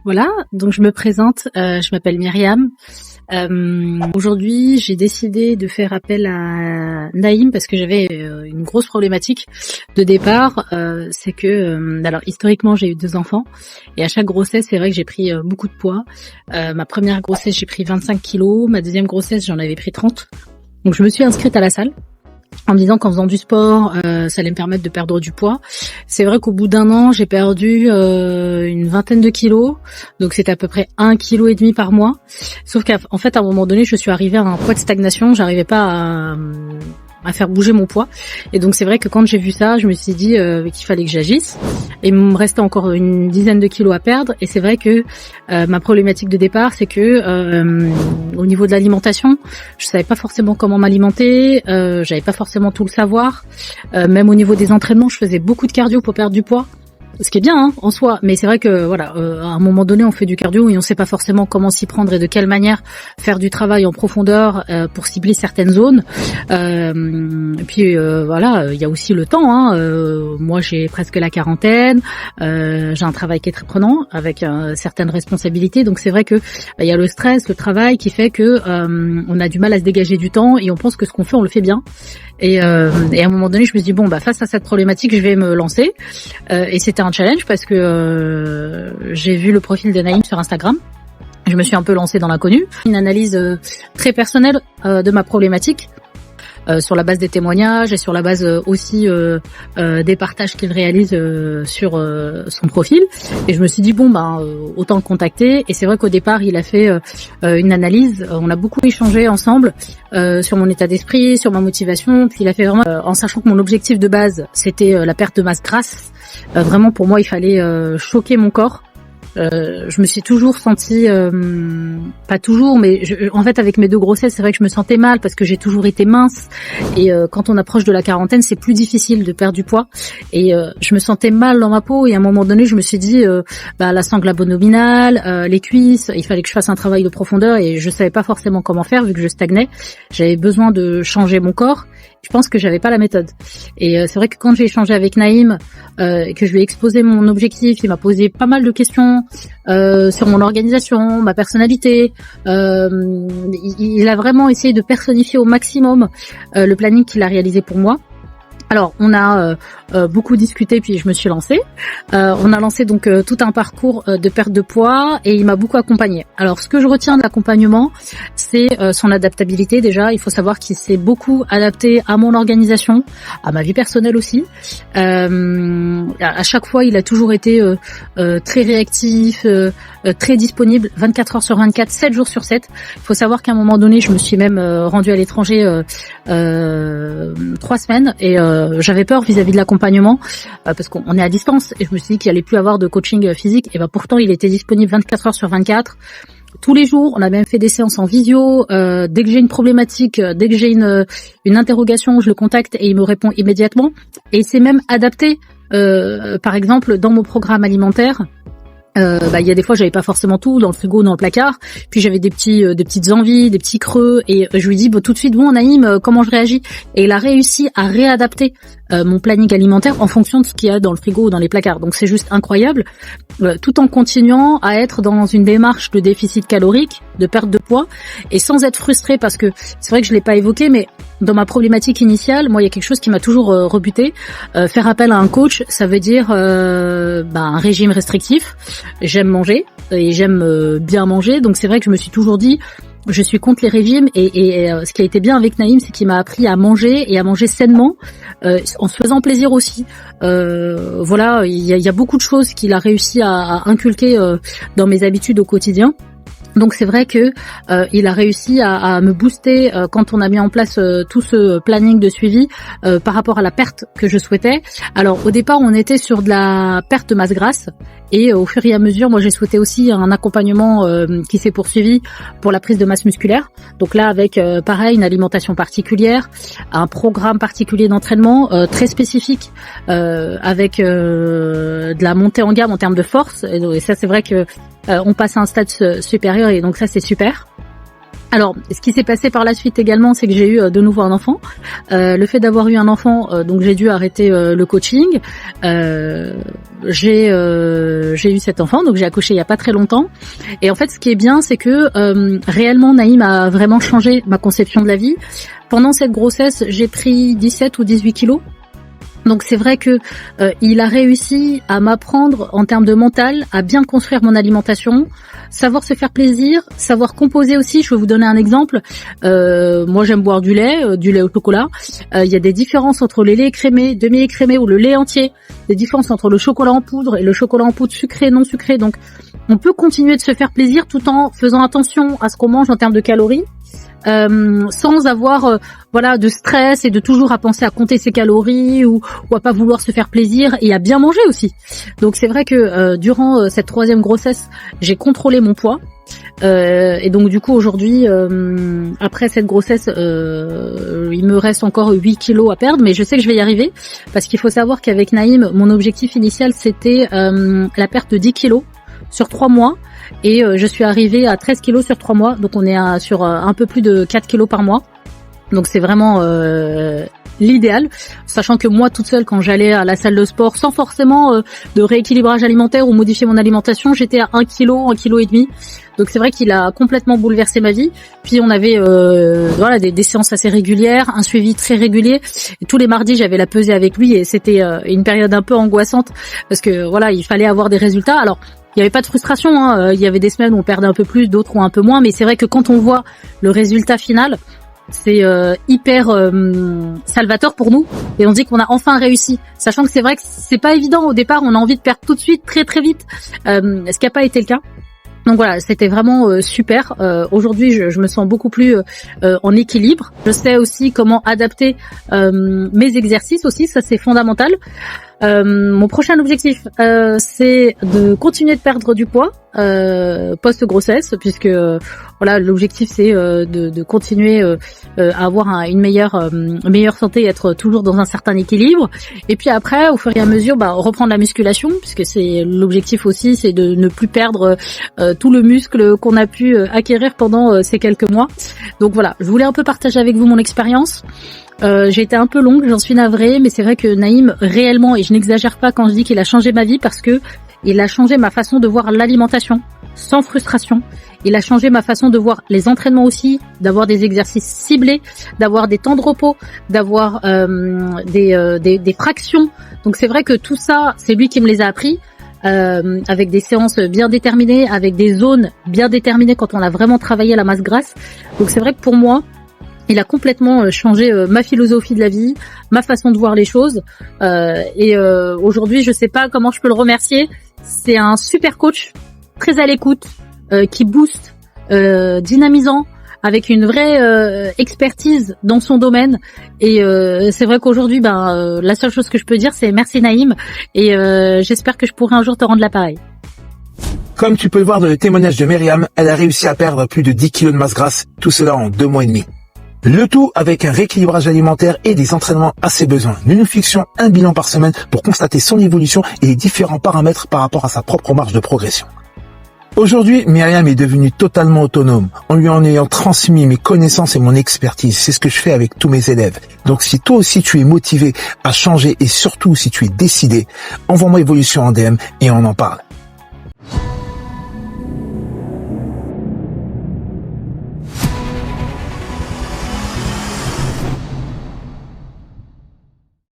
Voilà, donc je me présente, je m'appelle Myriam. Aujourd'hui, j'ai décidé de faire appel à Naïm parce que j'avais une grosse problématique de départ. C'est que, alors historiquement, j'ai eu 2 enfants et à chaque grossesse, c'est vrai que j'ai pris beaucoup de poids. Ma première grossesse, j'ai pris 25 kilos. Ma deuxième grossesse, j'en avais pris 30. Donc je me suis inscrite à la salle en me disant qu'en faisant du sport, ça allait me permettre de perdre du poids. C'est vrai qu'au bout d'1 an, j'ai perdu une vingtaine de kilos, donc c'était à peu près 1,5 kg par mois. Sauf qu'en fait, à un moment donné, je suis arrivée à un poids de stagnation, j'arrivais pas à faire bouger mon poids. Et donc c'est vrai que quand j'ai vu ça, je me suis dit qu'il fallait que j'agisse. Et il me restait encore une dizaine de kilos à perdre. Et c'est vrai que ma problématique de départ, c'est que au niveau de l'alimentation, je savais pas forcément comment m'alimenter, j'avais pas forcément tout le savoir. Même au niveau des entraînements, je faisais beaucoup de cardio pour perdre du poids. Ce qui est bien en soi, mais c'est vrai que voilà, à un moment donné, on fait du cardio et on sait pas forcément comment s'y prendre et de quelle manière faire du travail en profondeur pour cibler certaines zones. Et puis voilà, il y a aussi le temps. Moi, j'ai presque la quarantaine, j'ai un travail qui est très prenant avec certaines responsabilités, donc c'est vrai que il y a le stress, le travail qui fait que on a du mal à se dégager du temps et on pense que ce qu'on fait, on le fait bien. Et à un moment donné, je me suis dit bon face à cette problématique, je vais me lancer. Et c'était un challenge parce que j'ai vu le profil de Naïm sur Instagram. Je me suis un peu lancée dans l'inconnu. Une analyse très personnelle de ma problématique. Sur la base des témoignages et sur la base aussi des partages qu'il réalise sur son profil. Et je me suis dit autant le contacter. Et c'est vrai qu'au départ il a fait une analyse. On a beaucoup échangé ensemble sur mon état d'esprit, sur ma motivation. Puis il a fait vraiment en sachant que mon objectif de base c'était la perte de masse grasse. Vraiment pour moi il fallait choquer mon corps. Je me suis toujours sentie, pas toujours, mais en fait avec mes 2 grossesses, c'est vrai que je me sentais mal parce que j'ai toujours été mince et quand on approche de la quarantaine, c'est plus difficile de perdre du poids et je me sentais mal dans ma peau et à un moment donné, je me suis dit la sangle abdominale, les cuisses, il fallait que je fasse un travail de profondeur et je savais pas forcément comment faire vu que je stagnais. J'avais besoin de changer mon corps. Je pense que j'avais pas la méthode. Et c'est vrai que quand j'ai échangé avec Naïm, que je lui ai exposé mon objectif, il m'a posé pas mal de questions sur mon organisation, ma personnalité. Il a vraiment essayé de personnifier au maximum le planning qu'il a réalisé pour moi. Alors, on a beaucoup discuté, puis je me suis lancée. On a lancé donc tout un parcours de perte de poids et il m'a beaucoup accompagnée. Alors, ce que je retiens de l'accompagnement, c'est son adaptabilité. Déjà, il faut savoir qu'il s'est beaucoup adapté à mon organisation, à ma vie personnelle aussi. À chaque fois, il a toujours été très réactif, très disponible, 24 heures sur 24, 7 jours sur 7. Il faut savoir qu'à un moment donné, je me suis même rendue à l'étranger 3 semaines et j'avais peur vis-à-vis de l'accompagnement parce qu'on est à distance et je me suis dit qu'il allait plus avoir de coaching physique et pourtant il était disponible 24 heures sur 24 tous les jours. On a même fait des séances en visio. Dès que j'ai une problématique, dès que j'ai une interrogation, je le contacte et il me répond immédiatement et il s'est même adapté par exemple dans mon programme alimentaire. Il y a des fois j'avais pas forcément tout dans le frigo, dans le placard, puis j'avais des petites envies, des petits creux et je lui dis tout de suite Naïm, comment je réagis, et il a réussi à réadapter mon planning alimentaire en fonction de ce qu'il y a dans le frigo ou dans les placards. Donc c'est juste incroyable, tout en continuant à être dans une démarche de déficit calorique, de perte de poids et sans être frustré parce que c'est vrai que je l'ai pas évoqué, mais dans ma problématique initiale, moi il y a quelque chose qui m'a toujours rebuté. Faire appel à un coach, ça veut dire un régime restrictif. J'aime manger et j'aime bien manger, donc c'est vrai que je me suis toujours dit je suis contre les régimes et ce qui a été bien avec Naïm, c'est qu'il m'a appris à manger et à manger sainement en se faisant plaisir aussi. Voilà, il y a beaucoup de choses qu'il a réussi à inculquer dans mes habitudes au quotidien. Donc c'est vrai que il a réussi à me booster quand on a mis en place tout ce planning de suivi par rapport à la perte que je souhaitais. Alors au départ on était sur de la perte de masse grasse et au fur et à mesure moi j'ai souhaité aussi un accompagnement qui s'est poursuivi pour la prise de masse musculaire. Donc là avec pareil une alimentation particulière, un programme particulier d'entraînement très spécifique avec de la montée en gamme en termes de force et ça c'est vrai que on passe à un stade supérieur et donc ça c'est super. Alors, ce qui s'est passé par la suite également, c'est que j'ai eu de nouveau un enfant. Le fait d'avoir eu un enfant, donc j'ai dû arrêter le coaching. J'ai eu cet enfant, donc j'ai accouché il y a pas très longtemps. Et en fait, ce qui est bien, c'est que réellement, Naïm a vraiment changé ma conception de la vie. Pendant cette grossesse, j'ai pris 17 ou 18 kilos. Donc c'est vrai que il a réussi à m'apprendre en termes de mental, à bien construire mon alimentation, savoir se faire plaisir, savoir composer aussi. Je vais vous donner un exemple. Moi j'aime boire du lait au chocolat. Il y a des différences entre les laits écrémés, demi-écrémés ou le lait entier, des différences entre le chocolat en poudre et le chocolat en poudre sucré, non sucré. Donc on peut continuer de se faire plaisir tout en faisant attention à ce qu'on mange en termes de calories. Sans avoir de stress et de toujours à penser à compter ses calories ou à pas vouloir se faire plaisir et à bien manger aussi. Donc c'est vrai que durant cette 3e grossesse, j'ai contrôlé mon poids et donc du coup aujourd'hui après cette grossesse il me reste encore 8 kilos à perdre, mais je sais que je vais y arriver parce qu'il faut savoir qu'avec Naïm, mon objectif initial c'était la perte de 10 kilos sur 3 mois. Et je suis arrivée à 13 kilos sur 3 mois, donc on est sur un peu plus de 4 kilos par mois. Donc c'est vraiment l'idéal, sachant que moi toute seule quand j'allais à la salle de sport sans forcément de rééquilibrage alimentaire ou modifier mon alimentation, j'étais à 1 kg, 1,5 kg. Donc c'est vrai qu'il a complètement bouleversé ma vie. Puis on avait des séances assez régulières, un suivi très régulier. Et tous les mardis j'avais la pesée avec lui et c'était une période un peu angoissante parce que il fallait avoir des résultats. Alors il n'y avait pas de frustration, il y avait des semaines où on perdait un peu plus, d'autres où un peu moins, mais c'est vrai que quand on voit le résultat final, c'est hyper salvateur pour nous et on dit qu'on a enfin réussi, sachant que c'est vrai que c'est pas évident au départ, on a envie de perdre tout de suite, très très vite, ce qui n'a pas été le cas. Donc voilà, c'était vraiment super. Aujourd'hui, je me sens beaucoup plus en équilibre. Je sais aussi comment adapter mes exercices aussi, ça c'est fondamental. Mon prochain objectif, c'est de continuer de perdre du poids post-grossesse, puisque l'objectif c'est de continuer à avoir une meilleure santé et être toujours dans un certain équilibre. Et puis après, au fur et à mesure, reprendre la musculation, puisque c'est l'objectif aussi, c'est de ne plus perdre tout le muscle qu'on a pu acquérir pendant ces quelques mois. Donc voilà, je voulais un peu partager avec vous mon expérience. J'ai été un peu longue, j'en suis navrée, mais c'est vrai que Naïm, réellement, et je n'exagère pas quand je dis qu'il a changé ma vie, parce que il a changé ma façon de voir l'alimentation, sans frustration. Il a changé ma façon de voir les entraînements aussi, d'avoir des exercices ciblés, d'avoir des temps de repos, d'avoir des fractions. Donc c'est vrai que tout ça, c'est lui qui me les a appris. Avec des séances bien déterminées, avec des zones bien déterminées quand on a vraiment travaillé la masse grasse. Donc c'est vrai que pour moi, il a complètement changé ma philosophie de la vie, ma façon de voir les choses. Et aujourd'hui, je sais pas comment je peux le remercier. C'est un super coach, très à l'écoute, qui booste, dynamisant, avec une vraie expertise dans son domaine. Et c'est vrai qu'aujourd'hui, la seule chose que je peux dire, c'est merci Naïm. Et j'espère que je pourrai un jour te rendre l'appareil. Comme tu peux le voir dans le témoignage de Myriam, elle a réussi à perdre plus de 10 kilos de masse grasse, tout cela en 2 mois et demi. Le tout avec un rééquilibrage alimentaire et des entraînements à ses besoins. Nous nous fixions un bilan par semaine pour constater son évolution et les différents paramètres par rapport à sa propre marge de progression. Aujourd'hui, Myriam est devenue totalement autonome, en lui en ayant transmis mes connaissances et mon expertise. C'est ce que je fais avec tous mes élèves. Donc si toi aussi tu es motivé à changer et surtout si tu es décidé, envoie-moi Évolution en DM et on en parle.